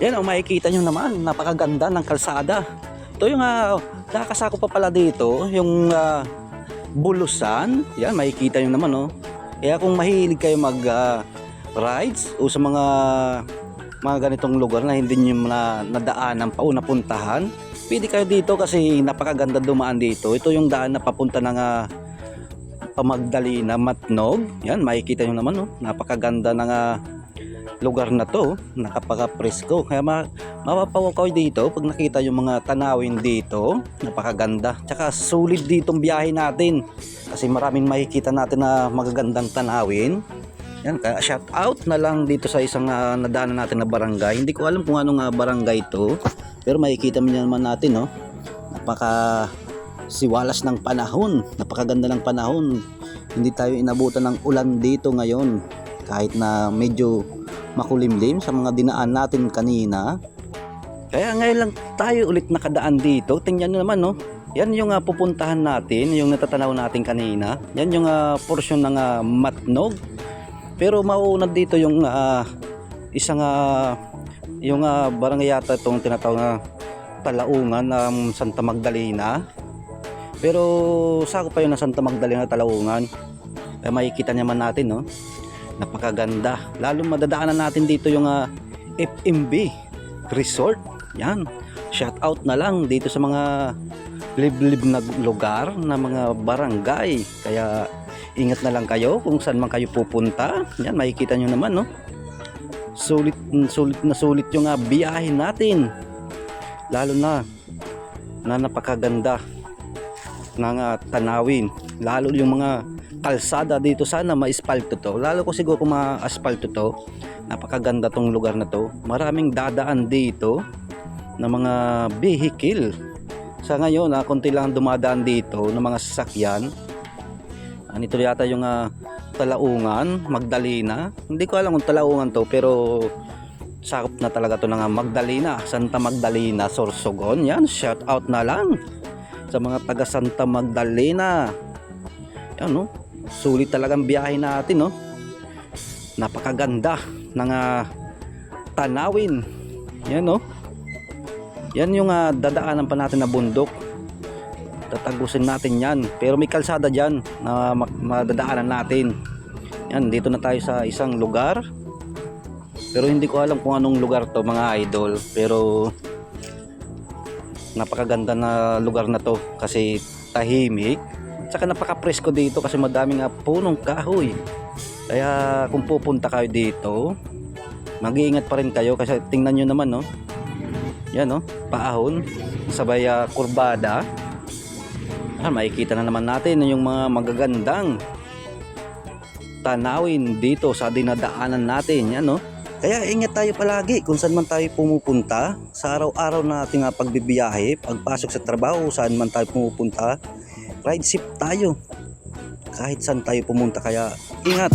Yan o, makikita nyo naman, napakaganda ng kalsada. Ito yung nakakasako pa pala dito, yung bulusan. Yan, makikita nyo naman o. Kaya kung mahilig kayo mag rides o sa mga ganitong lugar na hindi nyo nadaanan pa o napuntahan, pwede kayo dito kasi napakaganda dumaan dito. Ito yung daan na papunta ng Pamagdalena, Matnog. Yan, makikita nyo naman o, napakaganda ng lugar na to, nakapaka-presko. Kaya mapapawaw kayo dito pag nakita yung mga tanawin dito, napakaganda. Tsaka sulit ditong biyahe natin kasi maraming makikita natin na magagandang tanawin. Yan, kaya shout out na lang dito sa isang nadaanan natin na barangay. Hindi ko alam kung anong barangay to, pero makikita mo naman natin, no? Napaka siwalas ng panahon, napakaganda ng panahon. Hindi tayo inabutan ng ulan dito ngayon kahit na medyo makulimlim sa mga dinaan natin kanina. Kaya ngayon lang tayo ulit nakadaan dito. Tingnan nyo naman, no? Yan yung pupuntahan natin, yung natatanaw natin kanina. Yan yung portion ng Matnog. Pero mauunad dito yung isang yung barangay yata itong tinatawag na Talaungan ng Santa Magdalena. Pero sakop pa yun ng Santa Magdalena, Talaungan. Kaya makikita naman natin, no? Napakaganda. Lalo madadaanan natin dito yung FMB Resort. Yan. Shout out na lang dito sa mga liblib na lugar na mga barangay. Kaya ingat na lang kayo kung saan man kayo pupunta. Yan, makikita nyo naman, no? Sulit yung biyahe natin. Lalo na napakaganda ng tanawin. Lalo yung mga kalsada dito, sana ma-asphalto to. Lalo ko siguro kung ma-asphalto to, napakaganda tong lugar na to. Maraming dadaan dito na mga vehicle. Sa ngayon, konti lang dumadaan dito ng mga sasakyan. Nito yata yung Talaungan, Magdalena. Hindi ko alam kung Talaungan to, pero sakop na talaga to ng Magdalena, Santa Magdalena, Sorsogon. Yan, shout out na lang sa mga taga Santa Magdalena. Yan, no? Sulit talagang biyahe natin, no? Napakaganda ng tanawin. Yan, no? Yan yung dadaanan pa natin na bundok. Tatagusin natin yan. Pero may kalsada dyan na madadaanan natin. Yan, dito na tayo sa isang lugar. Pero hindi ko alam kung anong lugar to, mga idol. Pero napakaganda na lugar na to kasi tahimik. Saka napaka-presko dito kasi madaming punong kahoy. Kaya kung pupunta kayo dito, mag-iingat pa rin kayo kasi tingnan nyo naman, no? Yan, no? Paahon, sabay kurbada. Makikita na naman natin yung mga magagandang tanawin dito sa dinadaanan natin. Yan, no? Kaya ingat tayo palagi kung saan man tayo pumupunta sa araw-araw na ating pagbibiyahe, pagpasok sa trabaho, saan man tayo pumupunta. Ride safe tayo kahit saan tayo pumunta, kaya ingat.